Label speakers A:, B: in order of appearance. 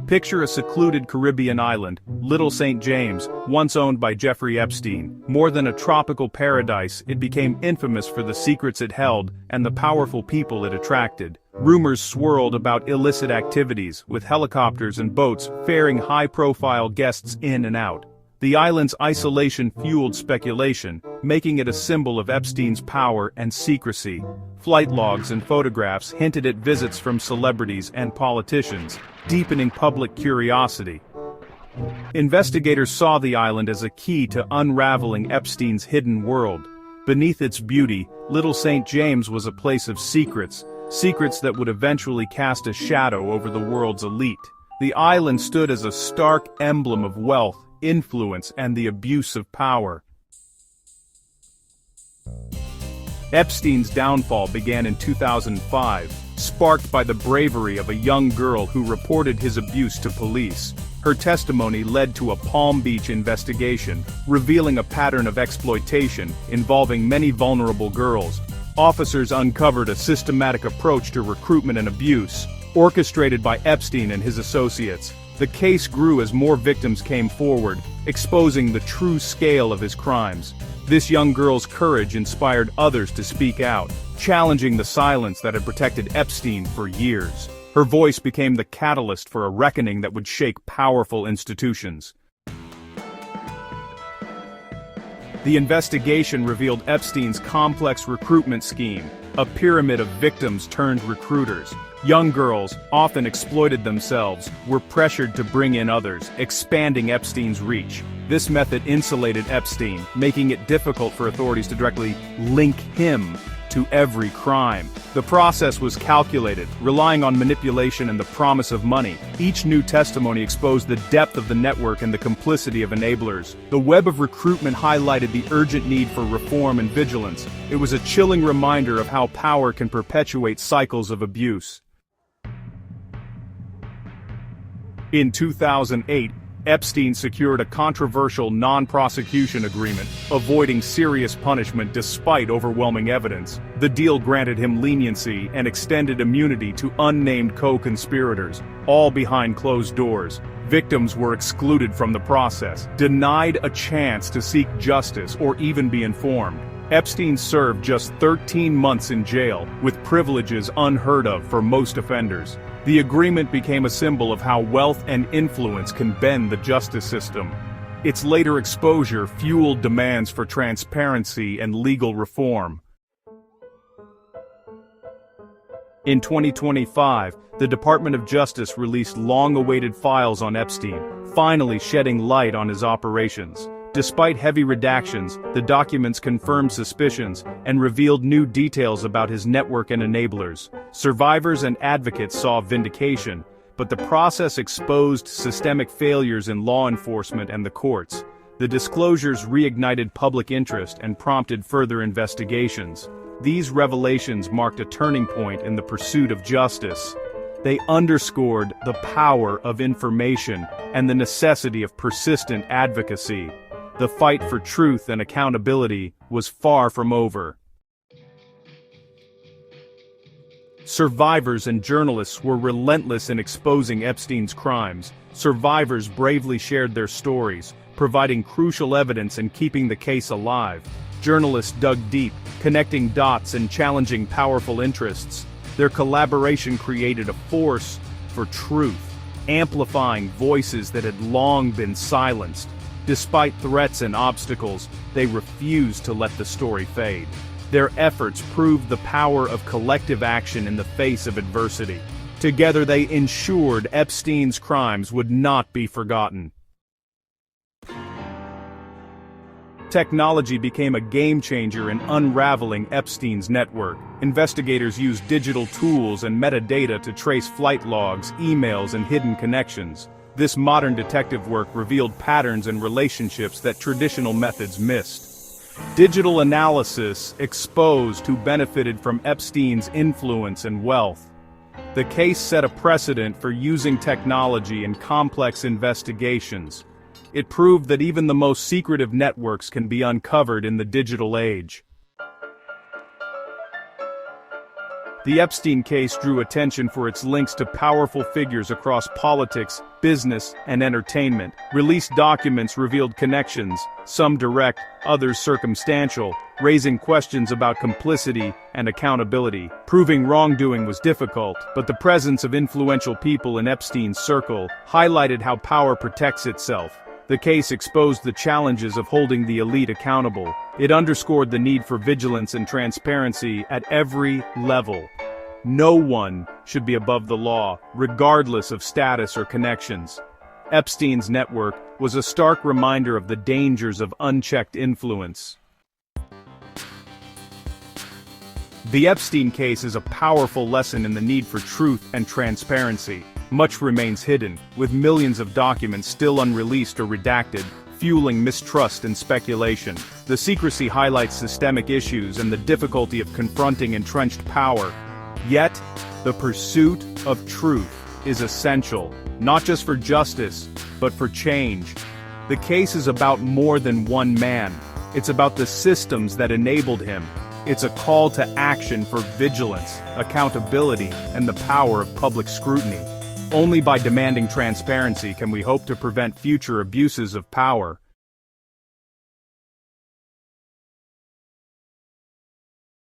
A: Picture a secluded Caribbean island, Little St. James, once owned by Jeffrey Epstein. More than a tropical paradise, it became infamous for the secrets it held and the powerful people it attracted. Rumors swirled about illicit activities, with helicopters and boats ferrying high-profile guests in and out. The island's isolation fueled speculation, making it a symbol of Epstein's power and secrecy. Flight logs and photographs hinted at visits from celebrities and politicians, deepening public curiosity. Investigators saw the island as a key to unraveling Epstein's hidden world. Beneath its beauty, Little St. James was a place of secrets that would eventually cast a shadow over the world's elite. The island stood as a stark emblem of wealth, influence, and the abuse of power. Epstein's downfall began in 2005, sparked by the bravery of a young girl who reported his abuse to police. Her testimony led to a Palm Beach investigation, revealing a pattern of exploitation involving many vulnerable girls. Officers uncovered a systematic approach to recruitment and abuse, orchestrated by Epstein and his associates. The case grew as more victims came forward, exposing the true scale of his crimes. This young girl's courage inspired others to speak out, challenging the silence that had protected Epstein for years. Her voice became the catalyst for a reckoning that would shake powerful institutions. The investigation revealed Epstein's complex recruitment scheme, a pyramid of victims turned recruiters. Young girls, often exploited themselves, were pressured to bring in others, expanding Epstein's reach. This method insulated Epstein, making it difficult for authorities to directly link him to every crime. The process was calculated, relying on manipulation and the promise of money. Each new testimony exposed the depth of the network and the complicity of enablers. The web of recruitment highlighted the urgent need for reform and vigilance. It was a chilling reminder of how power can perpetuate cycles of abuse. In 2008, Epstein secured a controversial non-prosecution agreement, avoiding serious punishment despite overwhelming evidence. The deal granted him leniency and extended immunity to unnamed co-conspirators, all behind closed doors. Victims were excluded from the process, denied a chance to seek justice or even be informed. Epstein served just 13 months in jail, with privileges unheard of for most offenders. The agreement became a symbol of how wealth and influence can bend the justice system. Its later exposure fueled demands for transparency and legal reform. In 2025, the Department of Justice released long-awaited files on Epstein, finally shedding light on his operations. Despite heavy redactions, the documents confirmed suspicions and revealed new details about his network and enablers. Survivors and advocates saw vindication, but the process exposed systemic failures in law enforcement and the courts. The disclosures reignited public interest and prompted further investigations. These revelations marked a turning point in the pursuit of justice. They underscored the power of information and the necessity of persistent advocacy. The fight for truth and accountability was far from over. Survivors and journalists were relentless in exposing Epstein's crimes. Survivors bravely shared their stories, providing crucial evidence and keeping the case alive. Journalists dug deep, connecting dots and challenging powerful interests. Their collaboration created a force for truth, amplifying voices that had long been silenced. Despite threats and obstacles, they refused to let the story fade. Their efforts proved the power of collective action in the face of adversity. Together they ensured Epstein's crimes would not be forgotten. Technology became a game-changer in unraveling Epstein's network. Investigators used digital tools and metadata to trace flight logs, emails, and hidden connections. This modern detective work revealed patterns and relationships that traditional methods missed. Digital analysis exposed who benefited from Epstein's influence and wealth. The case set a precedent for using technology in complex investigations. It proved that even the most secretive networks can be uncovered in the digital age. The Epstein case drew attention for its links to powerful figures across politics, business, and entertainment. Released documents revealed connections, some direct, others circumstantial, raising questions about complicity and accountability. Proving wrongdoing was difficult, but the presence of influential people in Epstein's circle highlighted how power protects itself. The case exposed the challenges of holding the elite accountable. It underscored the need for vigilance and transparency at every level. No one should be above the law, regardless of status or connections. Epstein's network was a stark reminder of the dangers of unchecked influence. The Epstein case is a powerful lesson in the need for truth and transparency. Much remains hidden, with millions of documents still unreleased or redacted, fueling mistrust and speculation. The secrecy highlights systemic issues and the difficulty of confronting entrenched power. Yet, the pursuit of truth is essential, not just for justice, but for change. The case is about more than one man. It's about the systems that enabled him. It's a call to action for vigilance, accountability, and the power of public scrutiny. Only by demanding transparency can we hope to prevent future abuses of power.